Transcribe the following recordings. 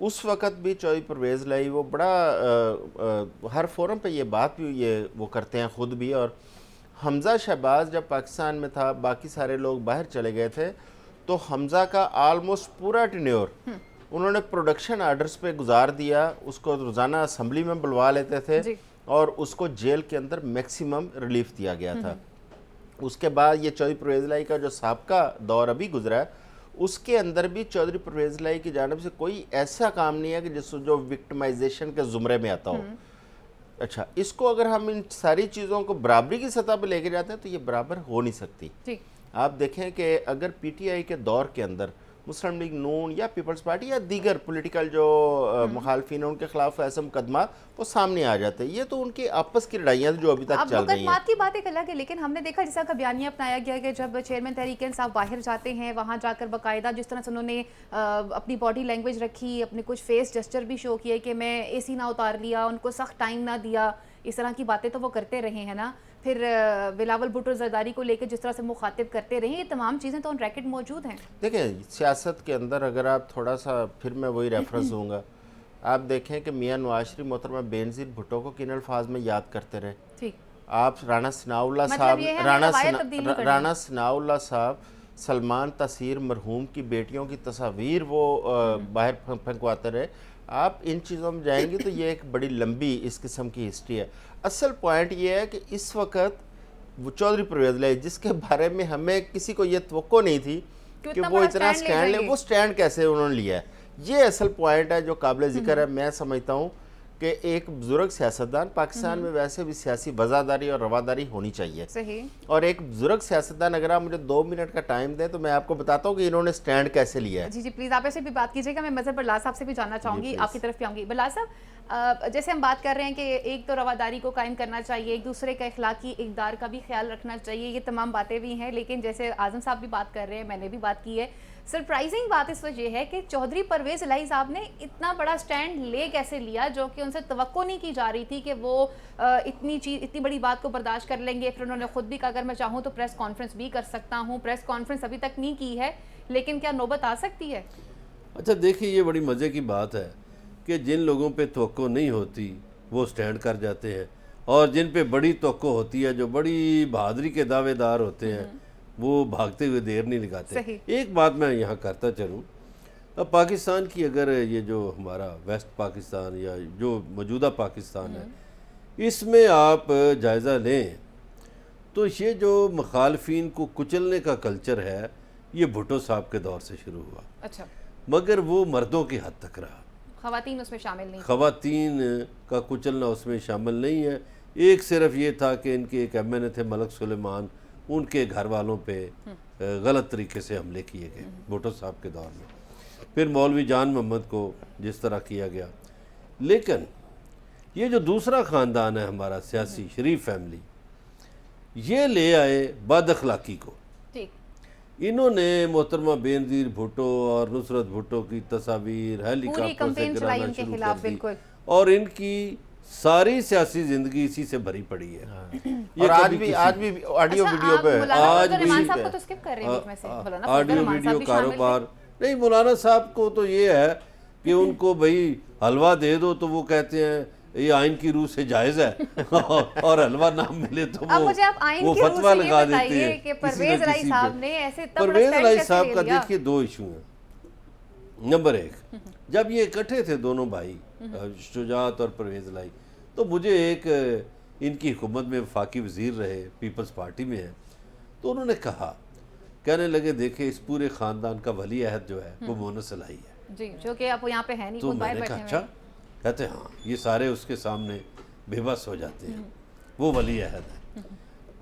اس وقت بھی چودھری پرویز لائی وہ بڑا ہر فورم پہ یہ بات بھی یہ وہ کرتے ہیں خود بھی. اور حمزہ شہباز جب پاکستان میں تھا باقی سارے لوگ باہر چلے گئے تھے تو حمزہ کا آلموسٹ پورا ٹینیور انہوں نے پروڈکشن آرڈرز پہ گزار دیا. اس کو روزانہ اسمبلی میں بلوا لیتے تھے اور اس کو جیل کے اندر میکسیمم ریلیف دیا گیا تھا. اس کے بعد یہ چودھری پرویز لائی کا جو سابقہ دور ابھی گزرا ہے اس کے اندر بھی چودھری پرویز لائی کی جانب سے کوئی ایسا کام نہیں ہے کہ جو وکٹمائزیشن کے زمرے میں آتا ہو. اچھا اس کو اگر ہم ان ساری چیزوں کو برابری کی سطح پہ لے کے جاتے ہیں تو یہ برابر ہو نہیں سکتی. آپ دیکھیں کہ اگر پی ٹی آئی کے دور کے اندر مسلم لیگ نون یا پیپلز پارٹی یا دیگر پولیٹیکل جو مخالفین ہیں ان کے خلاف ایسے مقدمات وہ سامنے آ جاتے ہیں. یہ تو ان کی آپس کی لڑائیاں جو ابھی تک چل رہی ہیں. مقدمات کی بات ایک الگ ہے لیکن ہم نے دیکھا جیسا کا بیانیہ اپنایا گیا کہ جب چیئرمین تحریک انصاف باہر جاتے ہیں وہاں جا کر باقاعدہ جس طرح سے انہوں نے اپنی باڈی لینگویج رکھی, اپنے کچھ فیس جسچر بھی شو کیے کہ میں اے سی نہ اتار لیا, ان کو سخت ٹائم نہ دیا, اس طرح کی باتیں تو وہ کرتے رہے ہیں نا. پھر بلاول بھٹو زرداری کو لے کے جس طرح سے مخاطب کرتے رہے, یہ تمام چیزیں تو ان ریکٹ موجود ہیں. دیکھیں سیاست کے اندر اگر آپ تھوڑا سا پھر میں وہی ریفرنس دوں گا, آپ دیکھیں کہ میاں نواز شریف محترمہ بینظیر بھٹو کو کن الفاظ میں یاد کرتے رہے. آپ رانا ثناء اللہ صاحب رانا ثناء اللہ صاحب سلمان تاثیر مرحوم کی بیٹیوں کی تصاویر وہ باہر پھنکواتے رہے. آپ ان چیزوں میں جائیں گے تو یہ ایک بڑی لمبی اس قسم کی ہسٹری ہے. اصل پوائنٹ یہ ہے کہ اس وقت وہ چودھری پرویز لائی جس کے بارے میں ہمیں کسی کو یہ توقع نہیں تھی کہ وہ اتنا سٹینڈ لے, وہ سٹینڈ کیسے انہوں نے لیا ہے. یہ اصل پوائنٹ ہے جو قابل ذکر ہے. میں سمجھتا ہوں کہ ایک بزرگ سیاستدان, پاکستان میں ویسے بھی سیاسی وزاداری اور رواداری ہونی چاہیے, اور ایک بزرگ سیاستدان اگر آپ مجھے 2 منٹ کا ٹائم دیں تو میں آپ کو بتاتا ہوں کہ انہوں نے سٹینڈ کیسے لیا ہے. جی پلیز آپ ایسے بھی بات کیجیے گا. میں مظہر بلال صاحب سے بھی جاننا چاہوں گی, آپ کی طرف بھی آؤں گی. بلال صاحب جیسے ہم بات کر رہے ہیں کہ ایک تو رواداری کو قائم کرنا چاہیے, ایک دوسرے کا اخلاقی اقدار کا بھی خیال رکھنا چاہیے, یہ تمام باتیں بھی ہیں, لیکن جیسے اعظم صاحب بھی بات کر رہے ہیں, میں نے بھی بات کی ہے, سرپرائزنگ بات اس وجہ ہے کہ چودھری پرویز الہی صاحب نے اتنا بڑا سٹینڈ لے کیسے لیا جو کہ ان سے توقع نہیں کی جا رہی تھی کہ وہ اتنی بڑی بات کو برداشت کر لیں گے. پھر انہوں نے خود بھی کہا اگر میں چاہوں تو پریس کانفرنس بھی کر سکتا ہوں. پریس کانفرنس ابھی تک نہیں کی ہے, لیکن کیا نوبت آ سکتی ہے؟ اچھا دیکھیے یہ بڑی مزے کی بات ہے کہ جن لوگوں پہ توقع نہیں ہوتی وہ سٹینڈ کر جاتے ہیں, اور جن پہ بڑی توقع ہوتی ہے, جو بڑی بہادری کے دعوے دار ہوتے ہیں, وہ بھاگتے ہوئے دیر نہیں لگاتے. ایک بات میں یہاں کرتا چلوں, اب پاکستان کی اگر یہ جو ہمارا ویسٹ پاکستان یا جو موجودہ پاکستان ہے اس میں آپ جائزہ لیں تو یہ جو مخالفین کو کچلنے کا کلچر ہے یہ بھٹو صاحب کے دور سے شروع ہوا. اچھا, مگر وہ مردوں کی حد تک رہا, خواتین اس میں شامل نہیں. خواتین کا کچلنا اس میں شامل نہیں ہے. ایک صرف یہ تھا کہ ان کے ایک ایم این اے تھے ملک سلیمان, ان کے گھر والوں پہ غلط طریقے سے حملے کیے گئے بھٹو صاحب کے دور میں. پھر مولوی جان محمد کو جس طرح کیا گیا. لیکن یہ جو دوسرا خاندان ہے ہمارا سیاسی شریف فیملی, یہ لے آئے بد اخلاقی کو. انہوں نے محترمہ بینظیر بھٹو اور نصرت بھٹو کی تصاویر ہیلی کاپٹر سے گرانا شروع کر دی, اور ان کی ساری سیاسی زندگی اسی سے بھری پڑی ہے. اور آج بھی آڈیو ویڈیو پہ آڈیو ویڈیو کاروبار نہیں. مولانا صاحب کو تو یہ ہے کہ ان کو بھئی حلوہ دے دو تو وہ کہتے ہیں یہ آئین کی روح سے جائز ہے, اور حلوہ نہ ملے تو وہ فتویٰ لگا دیتے ہیں. پرویز الہی صاحب کا دیکھیے 2 ایشو ہیں. نمبر 1, جب یہ اکٹھے تھے دونوں بھائی شجاعت اور پرویز الہی, تو مجھے ایک ان کی حکومت میں وفاقی وزیر رہے, پیپلز پارٹی میں ہیں, تو انہوں نے کہنے لگے دیکھیں اس پورے خاندان کا ولی عہد جو ہے وہ مونس الہی ہے. جی, جو کہ آپ یہاں پہ ہیں نہیں. تو میں نے کہا اچھا, کہتے ہاں یہ سارے اس کے سامنے بے بس ہو جاتے ہیں, وہ ولی عہد ہے.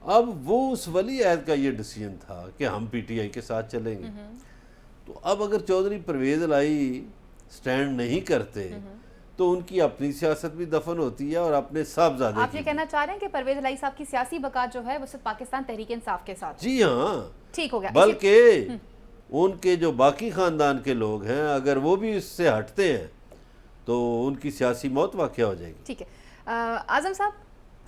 اب وہ اس ولی عہد کا یہ ڈیسیژن تھا کہ ہم پی ٹی آئی کے ساتھ چلیں گے. تو اب اگر چودھری پرویز الہی سٹینڈ نہیں کرتے تو ان کی اپنی سیاست بھی دفن ہوتی ہے اور اپنے صاحبزادے. آپ یہ کہنا چاہ رہے ہیں کہ پرویز الہی صاحب کی سیاسی بقا جو ہے وہ صرف پاکستان تحریک انصاف کے ساتھ؟ جی ہاں, ٹھیک ہو گیا. بلکہ ان کے جو باقی خاندان کے لوگ ہیں اگر وہ بھی اس سے ہٹتے ہیں تو ان کی سیاسی موت واقع ہو جائے گی. ٹھیک ہے. اعظم صاحب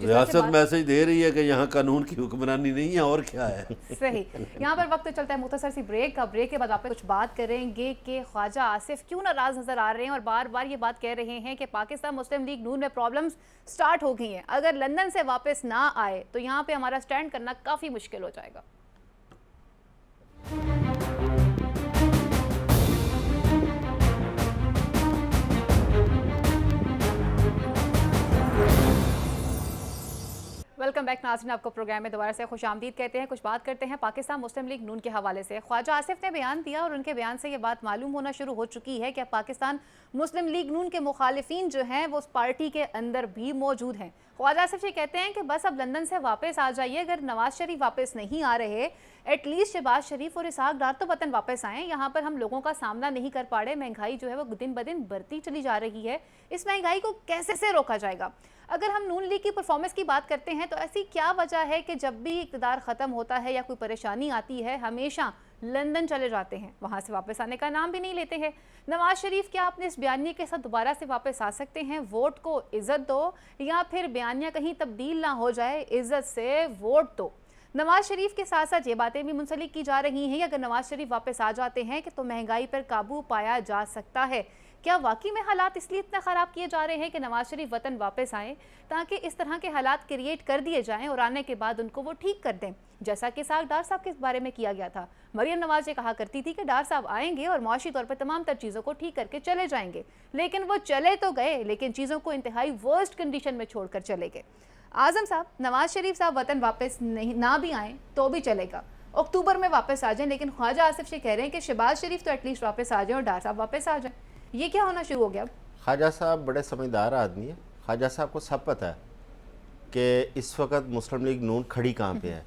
ریاست میسج دے رہی ہے کہ یہاں قانون کی حکمرانی نہیں ہے، اور کیا ہے. صحیح. یہاں پر وقت چلتا ہے مختصر سی بریک کا. بریک کے بعد آپ کچھ بات کریں گے کہ خواجہ آصف کیوں ناراض نظر آ رہے ہیں اور بار بار یہ بات کہہ رہے ہیں کہ پاکستان مسلم لیگ نون میں پرابلمز سٹارٹ ہو گئی ہیں، اگر لندن سے واپس نہ آئے تو یہاں پہ ہمارا سٹینڈ کرنا کافی مشکل ہو جائے گا. ویلکم بیک ناظرین، آپ کو پروگرام میں دوبارہ سے خوش آمدید کہتے ہیں. کچھ بات کرتے ہیں پاکستان مسلم لیگ نون کے حوالے سے. خواجہ آصف نے بیان دیا اور ان کے بیان سے یہ بات معلوم ہونا شروع ہو چکی ہے کہ پاکستان مسلم لیگ نون کے مخالفین جو ہیں وہ اس پارٹی کے اندر بھی موجود ہیں. خواجہ آصف یہ کہتے ہیں کہ بس اب لندن سے واپس آ جائیے، اگر نواز شریف واپس نہیں آ رہے ایٹ لیسٹ شہباز شریف اور اسحاق ڈار تو وطن واپس آئیں. یہاں پر ہم لوگوں کا سامنا نہیں کر پا رہے، مہنگائی جو ہے وہ دن بدن بڑھتی چلی جا رہی ہے، اس مہنگائی کو کیسے سے روکا جائے گا؟ اگر ہم نون لیگ کی پرفارمنس کی بات کرتے ہیں تو ایسی کیا وجہ ہے کہ جب بھی اقتدار ختم ہوتا ہے یا کوئی پریشانی آتی ہے ہمیشہ لندن چلے جاتے ہیں، وہاں سے واپس آنے کا نام بھی نہیں لیتے ہیں؟ نواز شریف کیا اپنے اس بیانیے کے ساتھ دوبارہ سے واپس آ سکتے ہیں؟ ووٹ کو عزت دو یا پھر بیانیہ کہیں تبدیل نہ ہو جائے، عزت سے ووٹ دو. نواز شریف کے ساتھ ساتھ یہ باتیں بھی منسلک کی جا رہی ہیں کہ اگر نواز شریف واپس آ جاتے ہیں کہ تو مہنگائی پر قابو پایا جا سکتا ہے. کیا واقعی میں حالات اس لیے اتنا خراب کیے جا رہے ہیں کہ نواز شریف وطن واپس آئیں تاکہ اس طرح کے حالات کریٹ کر دیے جائیں اور آنے کے بعد ان کو وہ ٹھیک کر دیں، جیسا کہ اسحاق ڈار صاحب کے بارے میں کیا گیا تھا؟ مریم نواز یہ کہا کرتی تھی کہ ڈار صاحب آئیں گے اور معاشی طور پر تمام تر چیزوں کو ٹھیک کر کے چلے جائیں گے، لیکن وہ چلے تو گئے لیکن چیزوں کو انتہائی ورسٹ کنڈیشن میں چھوڑ کر چلے گئے. اعظم صاحب، نواز شریف صاحب وطن واپس نہ بھی آئیں تو بھی چلے گا، اکتوبر میں واپس آ جائیں، لیکن خواجہ آصف یہ کہہ رہے ہیں کہ شہباز شریف تو ایٹ لیسٹ واپس آ جائیں اور ڈار صاحب واپس آ جائیں. یہ کیا ہونا شروع ہو گیا اب؟ خواجہ صاحب بڑے سمجھدار آدمی ہیں. خواجہ صاحب کو سب پتہ ہے کہ اس وقت مسلم لیگ نون کھڑی کہاں پہ ہے.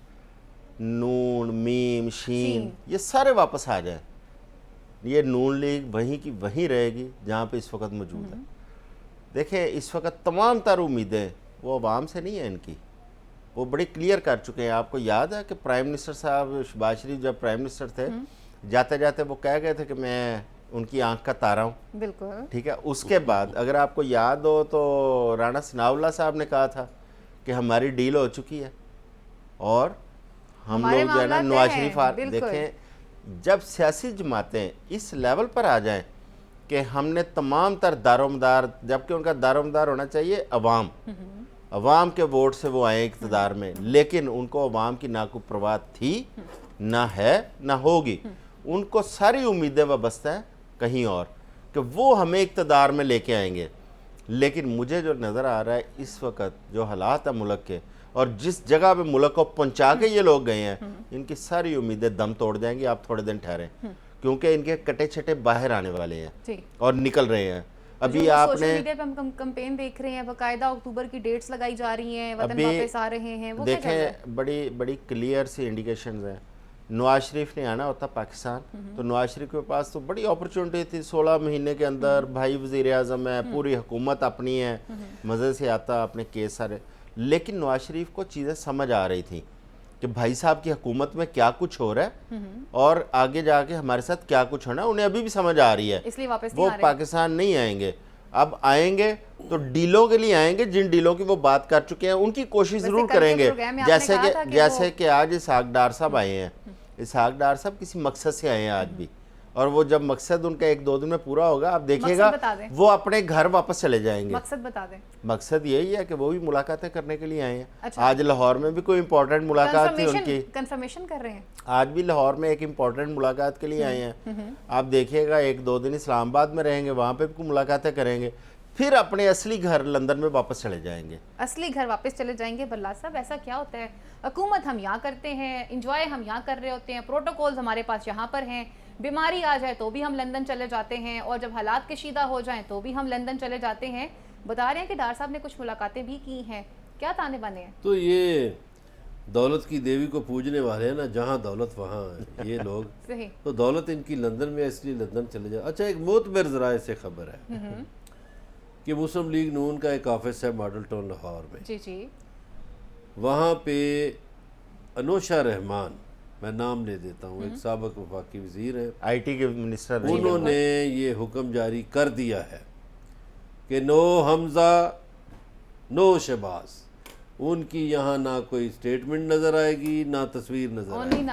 نون، میم، شین یہ سارے واپس آ جائیں، یہ نون لیگ وہیں کی وہیں رہے گی جہاں پہ اس وقت موجود ہے. دیکھیں اس وقت تمام تر امیدیں وہ عوام سے نہیں ہیں، ان کی وہ بڑی کلیئر کر چکے ہیں. آپ کو یاد ہے کہ پرائم منسٹر صاحب شہباز شریف جب پرائم منسٹر تھے جاتے جاتے وہ کہہ گئے تھے کہ میں ان کی آنکھ کا تارا ہوں. بالکل ٹھیک ہے. اس کے بعد اگر آپ کو یاد ہو تو رانا ثناء اللہ صاحب نے کہا تھا کہ ہماری ڈیل ہو چکی ہے اور ہم لوگ جو ہے نا نواز شریف. دیکھیں جب سیاسی جماعتیں اس لیول پر آ جائیں کہ ہم نے تمام تر دارومدار، جبکہ ان کا دارومدار ہونا چاہیے عوام کے ووٹ سے وہ آئیں اقتدار میں، لیکن ان کو عوام کی نہ کوئی پرواہ تھی، نہ ہے، نہ ہوگی. ان کو ساری امیدیں وابستہ ہیں کہیں اور کہ وہ ہمیں اقتدار میں لے کے آئیں گے. لیکن مجھے جو نظر آ رہا ہے اس وقت جو حالات ہیں ملک کے اور جس جگہ پہ ملک کو پہنچا کے یہ لوگ گئے ہیں، ان کی ساری امیدیں دم توڑ جائیں گی. آپ تھوڑے دن ٹھہریں کیونکہ ان کے کٹے چھٹے باہر آنے والے ہیں اور نکل رہے ہیں. ابھی آپ نے سوشل میڈیا پہ ہم کمپین دیکھ رہے ہیں، باقاعدہ اکتوبر کی ڈیٹس لگائی جا رہی ہیں، وطن واپس آ رہے ہیں. وہ دیکھیں بڑی کلیئر سی انڈیکیشنز ہیں. نواز شریف نے آنا ہوتا پاکستان تو نواز شریف کے پاس تو بڑی اپرچونٹی تھی، 16 مہینے کے اندر بھائی وزیر اعظم ہے، پوری حکومت اپنی ہے، مزے سے آتا اپنے کیس سارے. لیکن نواز شریف کو چیزیں سمجھ آ رہی تھیں کہ بھائی صاحب کی حکومت میں کیا کچھ ہو رہا ہے اور آگے جا کے ہمارے ساتھ کیا کچھ ہونا ہے. انہیں ابھی بھی سمجھ آ رہی ہے، اس لیے واپس وہ پاکستان نہیں آئیں گے. اب آئیں گے تو ڈیلوں کے لیے آئیں گے، جن ڈیلوں کی وہ بات کر چکے ہیں ان کی کوشش ضرور کریں گے. جیسے کہ آج اسحاق ڈار صاحب آئے ہیں. اسحاق ڈار صاحب کسی مقصد سے آئے ہیں آج بھی، اور وہ جب مقصد ان کا 1-2 دن میں پورا ہوگا آپ دیکھیں گا وہ اپنے گھر واپس چلے جائیں گے. مقصد بتا دیں. مقصد یہی ہے کہ وہ بھی ملاقاتیں کرنے کے لیے آئے ہیں. آج لاہور میں بھی کوئی امپورٹنٹ ملاقات تھی ان کی، کنفرمیشن کر رہے ہیں. آج بھی لاہور میں ایک امپورٹنٹ ملاقات کے لیے آئے ہیں. آپ دیکھیے گا 1-2 دن اسلام آباد میں رہیں گے، وہاں پہ بھی کوئی ملاقاتیں کریں گے، پھر اپنے اصلی گھر لندن میں واپس چلے جائیں گے. اصلی گھر واپس چلے جائیں گے. بلّہ صاحب ایسا کیا ہوتا ہے، حکومت ہم یہاں کرتے ہیں، انجوائے ہم یہاں کر رہے ہوتے ہیں، پروٹوکولز ہمارے پاس یہاں پر ہیں، بیماری آ جائے تو بھی ہم لندن چلے جاتے ہیں اور جب حالات کشیدہ ہو جائیں تو بھی ہم لندن چلے جاتے ہیں. بتا رہے ہیں کہ ڈار صاحب نے کچھ ملاقاتیں بھی کی ہیں، کیا تانے بانے ہیں؟ تو یہ دولت کی دیوی کو پوجنے والے ہیں نا، جہاں دولت وہاں یہ لوگ. صحیح. تو دولت ان کی لندن میں، اس لیے لندن چلے جائے. اچھا، ایک معتبر ذرائع سے خبر ہے کہ مسلم لیگ نون کا ایک آفس ہے ماڈل ٹاؤن لاہور میں. جی وہاں پہ انوشا رحمان، میں نام لے دیتا ہوں، ایک سابق وفاقی وزیر ہیں، IT کے منسٹر، انہوں نے یہ حکم جاری کر دیا ہے کہ نو حمزہ نو شہباز. ان کی یہاں نہ کوئی سٹیٹمنٹ نظر آئے گی نہ تصویر نظر آئے اونلی گی.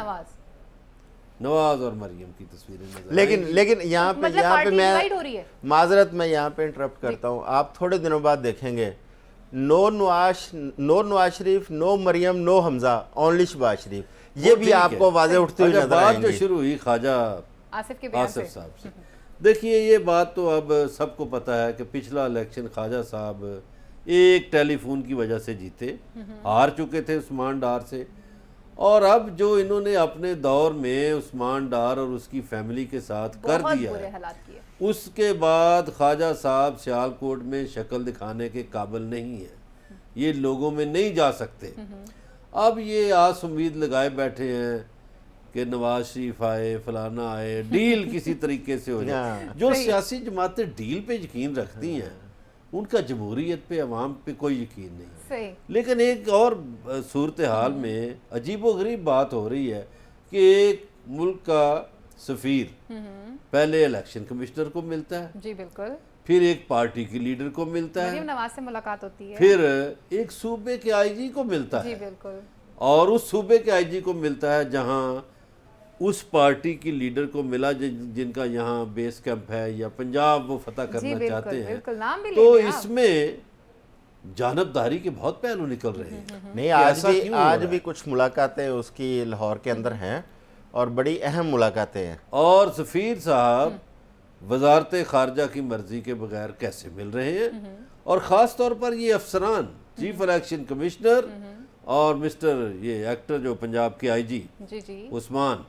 نواز اور مریم کی تصویریں نظر آئیں گی. لیکن یہاں پہ پارٹی میں ڈیوائیڈ ہو رہی ہے. معذرت میں یہاں پہ انٹرپٹ کرتا ہوں. آپ تھوڑے دنوں بعد دیکھیں گے نو نواز شریف، نو مریم، نو حمزہ، اونلی شہباز شریف. یہ بھی آپ کو واضح اٹھتی ہوئی نظر آئیں بات جو گی. شروع ہوئی خواجہ آصف کے بیان سے. آصف صاحب سے، دیکھیے یہ بات تو اب سب کو پتہ ہے کہ پچھلا الیکشن خواجہ صاحب ایک ٹیلی فون کی وجہ سے جیتے، ہار چکے تھے عثمان ڈار سے. اور اب جو انہوں نے اپنے دور میں عثمان ڈار اور اس کی فیملی کے ساتھ کر بہت دیا برے ہے، حالات کیے. اس کے بعد خواجہ صاحب سیالکوٹ میں شکل دکھانے کے قابل نہیں ہیں، یہ لوگوں میں نہیں جا سکتے. اب یہ آس امید لگائے بیٹھے ہیں کہ نواز شریف آئے، فلانا آئے، ڈیل کسی طریقے سے ہو جائے. جو سیاسی جماعتیں ڈیل پہ یقین رکھتی ہیں ان کا جمہوریت پہ، عوام پہ کوئی یقین نہیں. صحیح. لیکن ایک اور صورتحال میں عجیب و غریب بات ہو رہی ہے کہ ایک ملک کا سفیر پہلے الیکشن کمشنر کو ملتا ہے، جی بالکل. پھر ایک پارٹی کی لیڈر کو ملتا ہے، مریم نواز سے ملاقات ہوتی ہے، پھر ایک صوبے کے آئی جی کو ملتا جی ہے، بالکل. اور اس صوبے کے آئی جی کو ملتا ہے جہاں اس پارٹی کی لیڈر کو ملا جن کا یہاں بیس کیمپ ہے یا پنجاب وہ فتح کرنا چاہتے ہیں. بالکل نام بھی تو لے لیں اس میں جانبداری کے بہت پہلو نکل رہے ہیں. نہیں، آج بھی کچھ ملاقاتیں اس کی لاہور کے اندر ہیں اور بڑی اہم ملاقاتیں ہیں. اور سفیر صاحب وزارت خارجہ کی مرضی کے بغیر کیسے مل رہے ہیں، اور خاص طور پر یہ افسران، چیف الیکشن کمشنر اور مسٹر یہ ایکٹر جو پنجاب کے آئی جی جی عثمان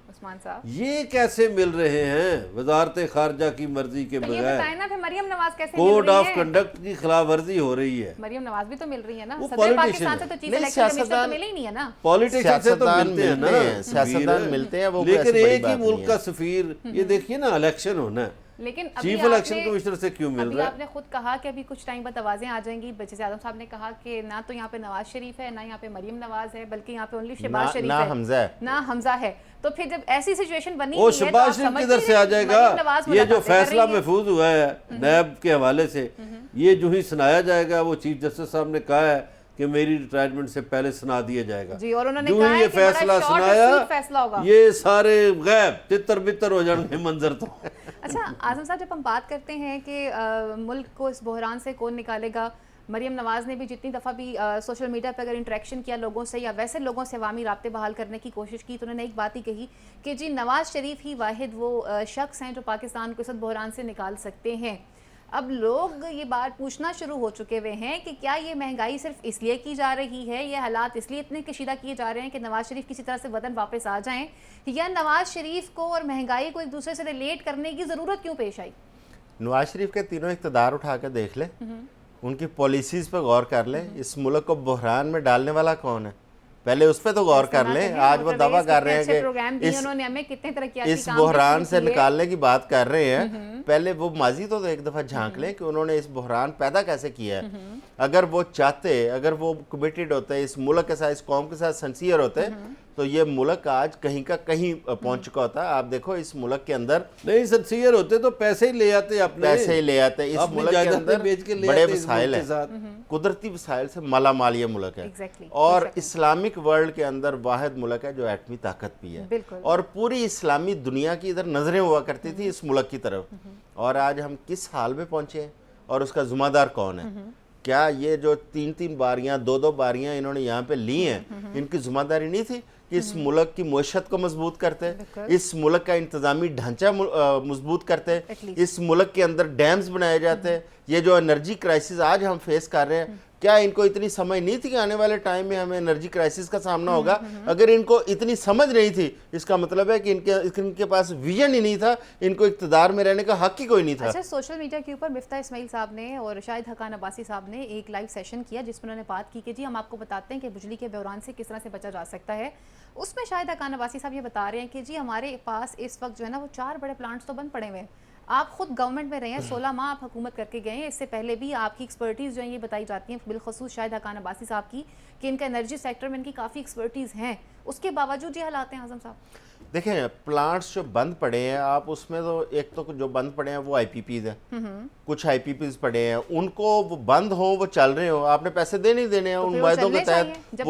صاحب، یہ کیسے مل رہے ہیں وزارت خارجہ کی مرضی کے تو یہ بغیر؟ بتائیں نا پھر مریم نواز کیسے کوڈ مل رہی آف ہے؟ کنڈکٹ کی خلاف ورزی ہو رہی ہے. مریم نواز بھی تو مل رہی ہے نا. وہ صدر politician پاکستان سے ہے. تو چیف نہیں، الیکشن کمشنر تو ملے ہی نہیں ہے نا. پولیٹیشن سے تو سیاستدان ملتے ہیں نا، ملتے ہیں، سیاستدان ملتے ہیں، وہ کوئی لیکن ایسی بڑی ایک ہی بات نہیں ملک کا سفیر، یہ دیکھیے نا الیکشن ہونا ہے، لیکن چیف الیکشن کمشنر سے کیوں مل ابھی رہا آپ نے خود کہا کہ ابھی کچھ ٹائم بعد آوازیں آ جائیں گی. وزیر اعظم صاحب نے کہا کہ نہ تو یہاں پہ نواز شریف ہے، نہ یہاں پہ مریم نواز ہے، بلکہ یہاں پہ اونلی شہباز شریف ہے، نہ حمزہ ہے، نہ حمزہ ہے. تو پھر جب ایسی سچویشن بنی وہ شہباز شریف کدھر سے آ جائے گا؟ یہ جو فیصلہ محفوظ ہوا ہے نیب کے حوالے سے، یہ جو ہی سنایا جائے گا، وہ چیف جسٹس صاحب نے کہا ہے کہ میری ریٹائرمنٹ سے پہلے سنا دیا جائے گا. جی، اور انہوں نے جو کہا ہی ہے یہ کہ بڑا فیصلہ شارٹ اور سنایا، سویٹ فیصلہ ہوگا. یہ سارے غیب تتر بتر ہو جائیں گے منظر تو. اچھا اعظم صاحب، جب ہم بات کرتے ہیں کہ ملک کو اس بحران سے کون نکالے گا، مریم نواز نے بھی جتنی دفعہ بھی سوشل میڈیا پہ اگر انٹریکشن کیا لوگوں سے یا ویسے لوگوں سے عوامی رابطے بحال کرنے کی کوشش کی، تو انہوں نے ایک بات ہی کہی کہ جی نواز شریف ہی واحد وہ شخص ہیں جو پاکستان کو اس بحران سے نکال سکتے ہیں. اب لوگ یہ بات پوچھنا شروع ہو چکے ہوئے ہیں کہ کیا یہ مہنگائی صرف اس لیے کی جا رہی ہے، یہ حالات اس لیے اتنے کشیدہ کیے جا رہے ہیں کہ نواز شریف کسی طرح سے وطن واپس آ جائیں، یا نواز شریف کو اور مہنگائی کو ایک دوسرے سے ریلیٹ کرنے کی ضرورت کیوں پیش آئی؟ نواز شریف کے تینوں اقتدار اٹھا کے دیکھ لیں، ان کی پالیسیز پہ غور کر لیں. اس ملک کو بحران میں ڈالنے والا کون ہے؟ پہلے اس پہ تو غور کر لیں. آج وہ دعویٰ کر رہے ہیں کہ اس بحران سے نکالنے کی بات کر رہے ہیں. پہلے وہ ماضی تو ایک دفعہ جھانک لیں کہ انہوں نے اس بحران پیدا کیسے کیا ہے. اگر وہ چاہتے، اگر وہ کمیٹڈ ہوتے، اس ملک کے ساتھ، اس قوم کے ساتھ سنسیئر ہوتے، تو یہ ملک آج کہیں کا کہیں پہنچ چکا ہوتا. آپ دیکھو اس ملک کے اندر نہیں سنسیئر ہوتے تو پیسے ہی لے آتے، اپنے پیسے ہی لے آتے. اس ملک کے اندر بڑے وسائل ہیں، قدرتی وسائل سے مالا مال یہ ملک ہے، اور اسلامک ورلڈ کے اندر واحد ملک ہے جو ایٹمی طاقت بھی ہے. اور پوری اسلامی دنیا کی ادھر نظریں ہوا کرتی تھی اس ملک کی طرف. اور آج ہم کس حال میں پہنچے ہیں، اور اس کا ذمہ دار کون ہے؟ کیا یہ جو 3 باریاں 2 باریاں انہوں نے یہاں پہ لی ہیں، ان کی ذمہ داری نہیں تھی کہ اس ملک کی معیشت کو مضبوط کرتے، اس ملک کا انتظامی ڈھانچہ مضبوط کرتے، اس ملک کے اندر ڈیمز بنائے جاتے؟ یہ جو انرجی کرائسس آج ہم فیس کر رہے ہیں، کیا ان کو اتنی سمجھ نہیں تھی کہ آنے والے ٹائم میں ہمیں انرجی کرائسس کا سامنا ہوگا؟ اگر ان کو اتنی سمجھ نہیں تھی، اس کا مطلب ہے کہ ان کے پاس ویژن ہی نہیں تھا، ان کو اقتدار میں رہنے کا حق ہی کوئی نہیں تھا. اچھا، سوشل میڈیا کے اوپر مفتاح اسماعیل صاحب نے اور شاہد حقان عباسی صاحب نے ایک لائیو سیشن کیا جس میں انہوں نے بات کی کہ جی ہم آپ کو بتاتے ہیں کہ بجلی کے بحران سے کس طرح سے بچا جا سکتا ہے. اس میں شاہد حقان عباسی صاحب یہ بتا رہے ہیں کہ جی ہمارے پاس اس وقت جو ہے نا وہ 4 بڑے پلانٹس تو بند پڑے ہوئے ہیں. آپ خود گورنمنٹ میں رہے ہیں، 16 ماہ آپ حکومت کر کے گئے ہیں، اس سے پہلے بھی آپ کی ایکسپرٹیز جو ہیں یہ بتائی جاتی ہیں، بالخصوص شاہد حقان عباسی صاحب کی، کہ ان کا انرجی سیکٹر میں ان کی کافی ایکسپرٹیز ہیں، اس کے باوجود یہ حالات ہیں اعظم صاحب؟ دیکھیں پلانٹس جو بند پڑے ہیں، آپ اس میں تو ایک تو جو بند پڑے ہیں وہ آئی پی پیز ہیں، کچھ آئی پی پیز پڑے ہیں، ان کو وہ بند ہوں، وہ چل رہے ہوں، آپ نے پیسے دینے ہی دینے ہیں ان معاہدوں کے تحت،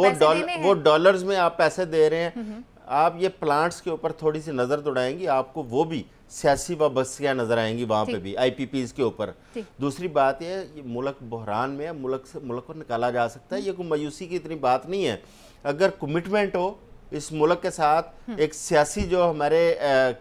وہ ڈالرز میں آپ پیسے دے رہے ہیں. آپ یہ پلانٹس کے اوپر تھوڑی سی نظر دوڑائیں گی، آپ کو وہ بھی سیاسی وابستگیاں نظر آئیں گی وہاں پہ بھی آئی پی پیز کے اوپر. دوسری بات یہ ملک بحران میں ہے، ملک کو نکالا جا سکتا ہے، یہ کوئی مایوسی کی اتنی بات نہیں ہے. اگر کمٹمنٹ ہو اس ملک کے ساتھ، ایک سیاسی جو ہمارے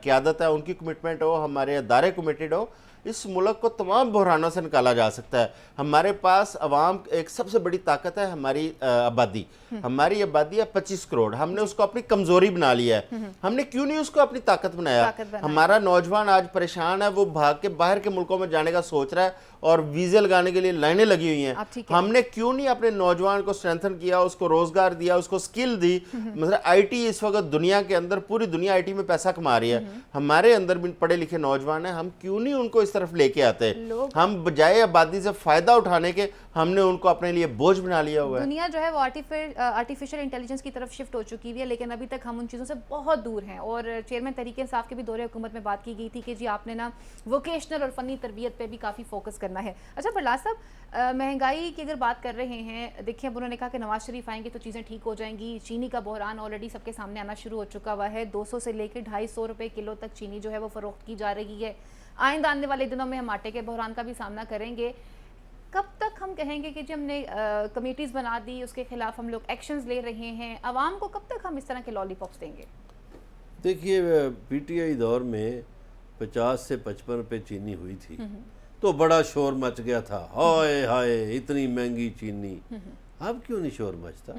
قیادت ہے ان کی کمٹمنٹ ہو، ہمارے ادارے کمیٹڈ ہو، اس ملک کو تمام بحرانوں سے نکالا جا سکتا ہے. ہمارے پاس عوام ایک سب سے بڑی طاقت ہے ہماری آبادی. ہماری آبادی ہے 25 کروڑ. ہم نے اس کو اپنی کمزوری بنا لیا ہے. ہم نے کیوں نہیں اس کو اپنی طاقت بنایا؟ ہمارا نوجوان آج پریشان ہے، وہ بھاگ کے باہر کے ملکوں میں جانے کا سوچ رہا ہے اور ویزے لگانے کے لیے لائنیں لگی ہوئی ہیں. ہم نے کیوں نہیں اپنے نوجوان کو اسٹرینتھن کیا، اس کو روزگار دیا، اس کو سکل دی؟ مثلا آئی ٹی اس وقت دنیا کے اندر، پوری دنیا آئی ٹی میں پیسہ کما رہی ہے. ہمارے اندر بھی پڑھے لکھے نوجوان ہیں، ہم کیوں نہیں ان کو اس طرف لے کے آتے؟ ہم بجائے آبادی سے فائدہ اٹھانے کے ہم نے ان کو اپنے لیے بوجھ بنا لیا ہوا ہے. دنیا جو ہے وہ آرٹیفیشل انٹیلیجنس کی طرف شفٹ ہو چکی ہوئی ہے، لیکن ابھی تک ہم ان چیزوں سے بہت دور ہیں. اور چیئرمین تحریک انصاف کے بھی دور حکومت میں بات کی گئی تھی کہ جی آپ نے نا ووکیشنل اور فنی تربیت پہ بھی کافی فوکس کرنا ہے. اچھا برلاس صاحب، مہنگائی کی اگر بات کر رہے ہیں، دیکھیں اب انہوں نے کہا کہ نواز شریف آئیں گے تو چیزیں ٹھیک ہو جائیں گی. چینی کا بحران آلریڈی سب کے سامنے آنا شروع ہو چکا ہوا ہے، 200 سے لے کے 250 روپے کلو تک چینی جو ہے وہ فروخت کی جا رہی ہے. آئندہ آنے والے دنوں میں ہم آٹے کے بحران کا بھی سامنا کریں گے. کب تک ہم کہیں گے کہ جی ہم نے کمیٹیز بنا دی، اس کے خلاف ہم لوگ ایکشنز لے رہے ہیں، عوام کو کب تک ہم اس طرح کے لالی پاپس دیں گے؟ دیکھیے پی ٹی آئی دور میں 50 سے 55 روپے چینی ہوئی تھی تو بڑا شور مچ گیا تھا، ہائے ہائے اتنی مہنگی چینی. اب کیوں نہیں شور مچتا؟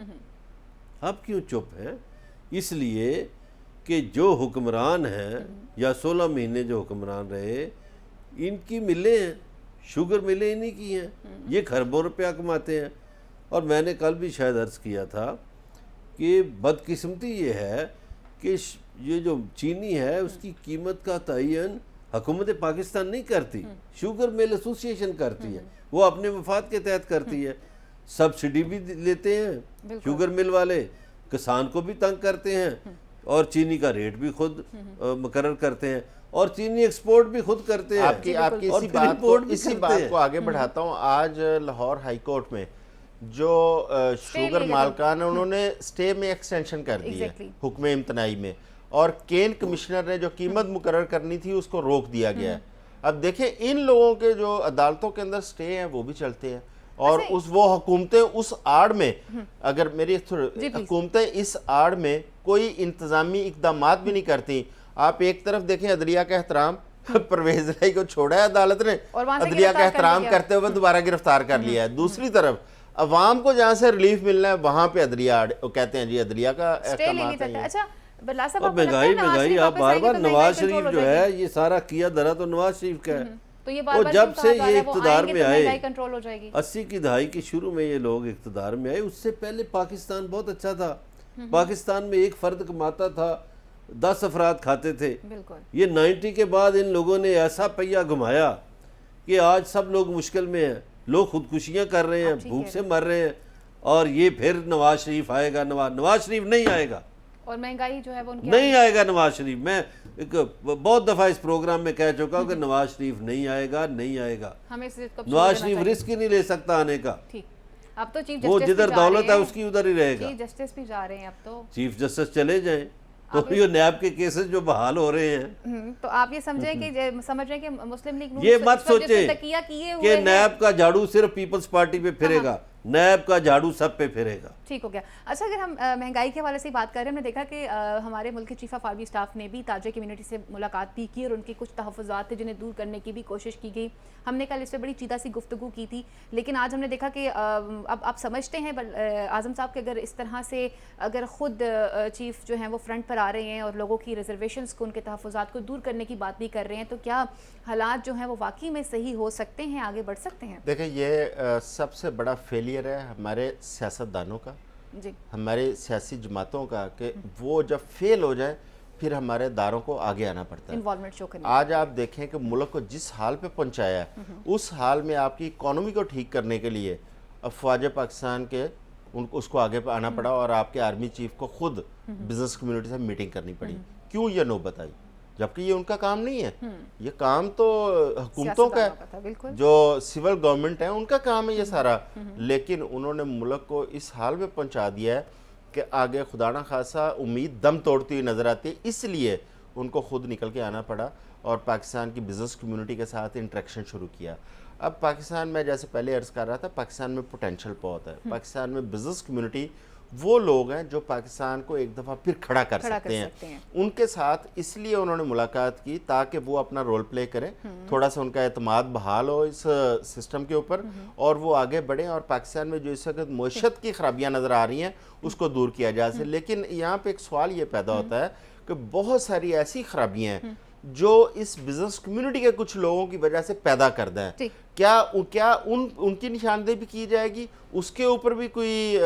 اب کیوں چپ ہیں؟ اس لیے کہ جو حکمران ہیں یا 16 مہینے جو حکمران رہے، ان کی ملیں ہیں، شوگر ملیں انہی کی ہیں، یہ خربوں روپیہ کماتے ہیں. اور میں نے کل بھی شاید عرض کیا تھا کہ بدقسمتی یہ ہے کہ یہ جو چینی ہے اس کی قیمت کا تعین حکومت پاکستان نہیں کرتی، شوگر مل ایسوسی ایشن کرتی ہے، وہ اپنے مفاد کے تحت کرتی ہے. سبسڈی بھی لیتے ہیں شوگر مل والے، کسان کو بھی تنگ کرتے ہیں، اور چینی کا ریٹ بھی خود مقرر کرتے ہیں، اور چینی ایکسپورٹ بھی خود کرتے ہیں. آپ کی اسی بات کو آگے بڑھاتا ہوں. آج لاہور ہائی کورٹ میں جو شوگر مالکان ہیں انہوں نے سٹے میں ایکسٹینشن کر دی ہے حکم امتناعی میں، اور کین کمشنر نے جو قیمت مقرر کرنی تھی اس کو روک دیا گیا ہے. اب دیکھیں ان لوگوں کے جو عدالتوں کے اندر سٹے ہیں وہ بھی چلتے ہیں، اور وہ حکومتیں اس آڑ میں، اگر میری حکومتیں اس آڑ میں کوئی انتظامی اقدامات بھی نہیں کرتی. آپ ایک طرف دیکھیں عدلیہ کا احترام، پرویز الہی کو چھوڑا ہے عدالت نے، عدلیہ کا احترام کرتے ہوئے دوبارہ گرفتار کر لیا ہے. دوسری طرف عوام کو جہاں سے ریلیف ملنا ہے وہاں پہ عدلیہ کہتے ہیں جی عدلیہ کا احکامات ہیں. اور مہنگائی آپ بار بار نواز شریف جو ہے یہ سارا کیا دھرا تو نواز شریف کا ہے. اور جب سے یہ اقتدار میں آئے 80 کی دہائی کے شروع میں یہ لوگ اقتدار میں آئے، اس سے پہلے پاکستان بہت اچھا تھا. پاکستان میں ایک فرد کماتا تھا، 10 افراد کھاتے تھے. یہ 90 کے بعد ان لوگوں نے ایسا پہیا گھمایا کہ آج سب لوگ مشکل میں ہیں، لوگ خودکشیاں کر رہے ہیں، بھوک سے مر رہے ہیں. اور یہ پھر نواز شریف آئے گا، نواز شریف نہیں آئے گا، اور مہنگائی جو ہے وہ نہیں آئے گا نواز شریف. میں بہت دفعہ اس پروگرام میں کہہ چکا ہوں کہ نواز شریف نہیں آئے گا، نہیں آئے گا. نواز شریف رسک ہی نہیں لے سکتا آنے کا. اب تو وہ جدھر دولت ہے اس کی ادھر ہی رہے گا. چیف جسٹس بھی جا رہے ہیں، اب تو چیف جسٹس چلے جائیں تو یہ نیب کے کیسز جو بحال ہو رہے ہیں، تو آپ یہ سمجھ رہے ہیں کہ مسلم لیگ یہ مت سوچے کہ نیب کا جھاڑو صرف پیپلز پارٹی پہ پھرے گا، نیب کا جھاڑو سب پہ پھرے گا. ٹھیک ہو گیا. اچھا اگر ہم مہنگائی کے حوالے سے بات کر رہے ہیں، ہم نے دیکھا کہ ہمارے ملک کے چیف آف آرمی اسٹاف نے بھی تاجر کمیونٹی سے ملاقات بھی کی اور ان کے کچھ تحفظات تھے جنہیں دور کرنے کی بھی کوشش کی گئی. ہم نے کل اس پہ بڑی چیدہ سی گفتگو کی تھی، لیکن آج ہم نے دیکھا کہ اب آپ سمجھتے ہیں اعظم صاحب کہ اگر اس طرح سے اگر خود چیف جو ہیں وہ فرنٹ پر آ رہے ہیں اور لوگوں کی ریزرویشنز کو، ان کے تحفظات کو دور کرنے کی بات بھی کر رہے ہیں، تو کیا حالات جو ہیں وہ واقعی میں صحیح ہو سکتے ہیں، آگے بڑھ سکتے ہیں؟ دیکھیں یہ سب سے بڑا فیلئر ہے ہمارے سیاستدانوں کا، ہمارے سیاسی جماعتوں کا، کہ وہ جب فیل ہو جائے پھر ہمارے اداروں کو آگے آنا پڑتا ہے. انوالومنٹ شو کرنے. آج آپ دیکھیں کہ ملک کو جس حال پہ پہنچایا ہے اس حال میں آپ کی اکانومی کو ٹھیک کرنے کے لیے افواج پاکستان کے اس کو آگے آنا پڑا اور آپ کے آرمی چیف کو خود بزنس کمیونٹی سے میٹنگ کرنی پڑی. کیوں یہ نوبت آئی؟ جبکہ یہ ان کا کام نہیں ہے, یہ کام تو حکومتوں کا ہے, جو سول گورنمنٹ ہے ان کا کام ہے یہ سارا. لیکن انہوں نے ملک کو اس حال میں پہنچا دیا ہے کہ آگے خدا نہ خاصا امید دم توڑتی ہوئی نظر آتی ہے, اس لیے ان کو خود نکل کے آنا پڑا اور پاکستان کی بزنس کمیونٹی کے ساتھ انٹریکشن شروع کیا. اب پاکستان میں جیسے پہلے عرض کر رہا تھا, پاکستان میں پوٹینشل بہت ہے. پاکستان میں بزنس کمیونٹی وہ لوگ ہیں جو پاکستان کو ایک دفعہ پھر کھڑا کر سکتے ہیں. ان کے ساتھ اس لیے انہوں نے ملاقات کی تاکہ وہ اپنا رول پلے کریں, تھوڑا سا ان کا اعتماد بحال ہو اس سسٹم کے اوپر اور وہ آگے بڑھیں اور پاکستان میں جو اس وقت معیشت کی خرابیاں نظر آ رہی ہیں اس کو دور کیا جا سکے. لیکن یہاں پہ ایک سوال یہ پیدا ہوتا ہے کہ بہت ساری ایسی خرابیاں ہیں جو اس بزنس کمیونٹی کے کچھ لوگوں کی وجہ سے پیدا کردہ ہیں. کیا ان کی نشاندہی بھی کی جائے گی, اس کے اوپر بھی کوئی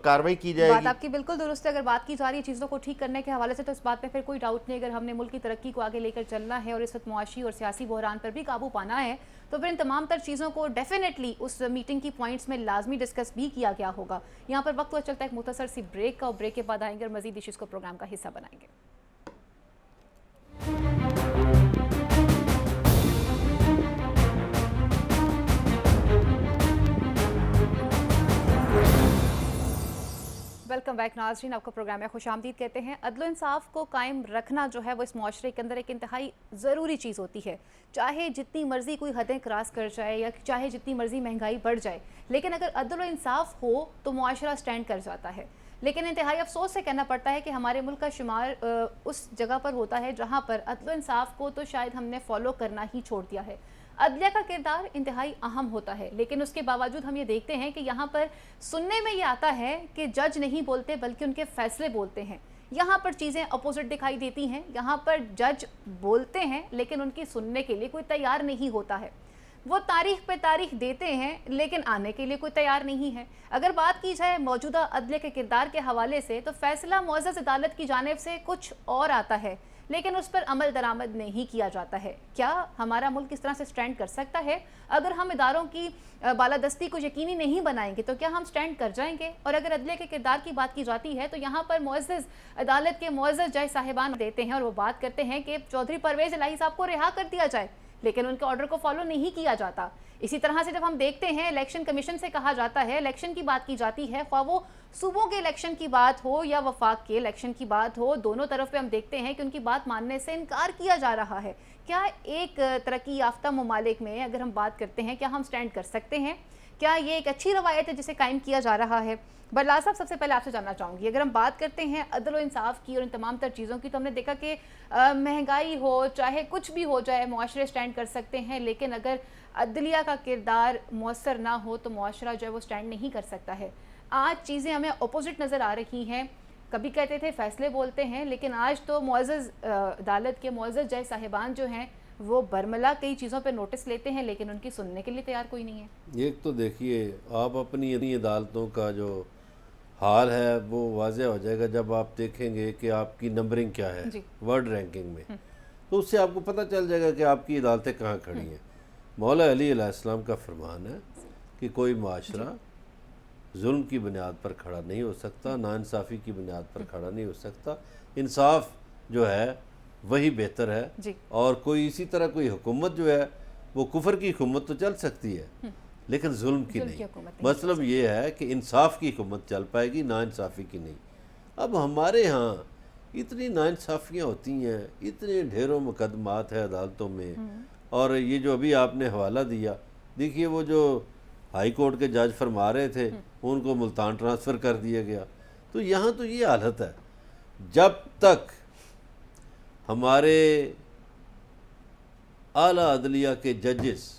کاروائی کی جائے گی؟ بات آپ کی بالکل درست ہے. اگر بات کی جا رہی ہے چیزوں کو ٹھیک کرنے کے حوالے سے تو اس بات میں پھر کوئی ڈاؤٹ نہیں. اگر ہم نے ملک کی ترقی کو آگے لے کر چلنا ہے اور اس وقت معاشی اور سیاسی بحران پر بھی قابو پانا ہے تو پھر ان تمام تر چیزوں کو ڈیفینیٹلی اس میٹنگ کی پوائنٹس میں لازمی ڈسکس بھی کیا گیا ہوگا. یہاں پر وقت ہوا چلتا ہے ایک مختصر سی بریک کا, اور بریک کے بعد آئیں گے اور مزید ایشوز کو پروگرام کا حصہ بنائیں گے. ویلکم بیک ناظرین, آپ کا پروگرام ہے خوش آمدید کہتے ہیں. عدل و انصاف کو قائم رکھنا جو ہے وہ اس معاشرے کے اندر ایک انتہائی ضروری چیز ہوتی ہے. چاہے جتنی مرضی کوئی حدیں کراس کر جائے یا چاہے جتنی مرضی مہنگائی بڑھ جائے, لیکن اگر عدل و انصاف ہو تو معاشرہ سٹینڈ کر جاتا ہے. لیکن انتہائی افسوس سے کہنا پڑتا ہے کہ ہمارے ملک کا شمار اس جگہ پر ہوتا ہے جہاں پر عدل و انصاف کو تو شاید ہم نے فالو کرنا ہی چھوڑ دیا ہے. عدلیہ کا کردار انتہائی اہم ہوتا ہے, لیکن اس کے باوجود ہم یہ دیکھتے ہیں کہ یہاں پر سننے میں یہ آتا ہے کہ جج نہیں بولتے بلکہ ان کے فیصلے بولتے ہیں. یہاں پر چیزیں اپوزٹ دکھائی دیتی ہیں. یہاں پر جج بولتے ہیں لیکن ان کی سننے کے لیے کوئی تیار نہیں ہوتا ہے. وہ تاریخ پہ تاریخ دیتے ہیں لیکن آنے کے لیے کوئی تیار نہیں ہے. اگر بات کی جائے موجودہ عدلیہ کے کردار کے حوالے سے تو فیصلہ معزز عدالت کی جانب سے کچھ اور آتا ہے لیکن اس پر عمل درآمد نہیں کیا جاتا ہے. کیا ہمارا ملک اس طرح سے سٹینڈ کر سکتا ہے؟ اگر ہم اداروں کی بالادستی کو یقینی نہیں بنائیں گے تو کیا ہم سٹینڈ کر جائیں گے؟ اور اگر عدلیہ کے کردار کی بات کی جاتی ہے تو یہاں پر معزز عدالت کے معزز جج صاحبان دیتے ہیں اور وہ بات کرتے ہیں کہ چودھری پرویز الہی صاحب کو رہا کر دیا جائے, لیکن ان کے آرڈر کو فالو نہیں کیا جاتا. اسی طرح سے جب ہم دیکھتے ہیں الیکشن کمیشن سے کہا جاتا ہے, الیکشن کی بات کی جاتی ہے, خواہ وہ صوبوں کے الیکشن کی بات ہو یا وفاق کے الیکشن کی بات ہو, دونوں طرف پہ ہم دیکھتے ہیں کہ ان کی بات ماننے سے انکار کیا جا رہا ہے. کیا ایک ترقی یافتہ ممالک میں اگر ہم بات کرتے ہیں کیا ہم سٹینڈ کر سکتے ہیں؟ کیا یہ ایک اچھی روایت ہے جسے قائم کیا جا رہا ہے؟ برلا صاحب, سب سے پہلے آپ سے جاننا چاہوں گی, اگر ہم بات کرتے ہیں عدل و انصاف کی اور ان تمام تر چیزوں کی تو ہم نے دیکھا کہ مہنگائی ہو چاہے کچھ بھی ہو جائے معاشرے سٹینڈ کر سکتے ہیں, لیکن اگر عدلیہ کا کردار مؤثر نہ ہو تو معاشرہ جو ہے وہ سٹینڈ نہیں کر سکتا ہے. آج چیزیں ہمیں اپوزٹ نظر آ رہی ہیں. کبھی کہتے تھے فیصلے بولتے ہیں, لیکن آج تو معزز عدالت کے معزز جج صاحبان جو ہیں وہ برملا کئی چیزوں پہ نوٹس لیتے ہیں لیکن ان کی سننے کے لیے تیار کوئی نہیں ہے. ایک تو دیکھیے, آپ اپنی عدالتوں کا جو حال ہے وہ واضح ہو جائے گا جب آپ دیکھیں گے کہ آپ کی نمبرنگ کیا ہے ورلڈ رینکنگ میں, تو اس سے آپ کو پتہ چل جائے گا کہ آپ کی عدالتیں کہاں کھڑی ہیں. مولا علی علیہ السلام کا فرمان ہے کہ کوئی معاشرہ ظلم کی بنیاد پر کھڑا نہیں ہو سکتا, ناانصافی کی بنیاد پر کھڑا نہیں ہو سکتا. انصاف جو ہے وہی بہتر ہے, اور کوئی اسی طرح کوئی حکومت جو ہے وہ کفر کی حکومت تو چل سکتی ہے لیکن ظلم کی نہیں. مطلب یہ ہے کہ انصاف کی حکومت چل پائے گی, ناانصافی کی نہیں. اب ہمارے ہاں اتنی ناانصافیاں ہوتی ہیں, اتنے ڈھیروں مقدمات ہیں عدالتوں میں, اور یہ جو ابھی آپ نے حوالہ دیا, دیکھیے وہ جو ہائی کورٹ کے جج فرما رہے تھے ان کو ملتان ٹرانسفر کر دیا گیا. تو یہاں تو یہ حالت ہے, جب تک ہمارے اعلیٰ عدلیہ کے ججز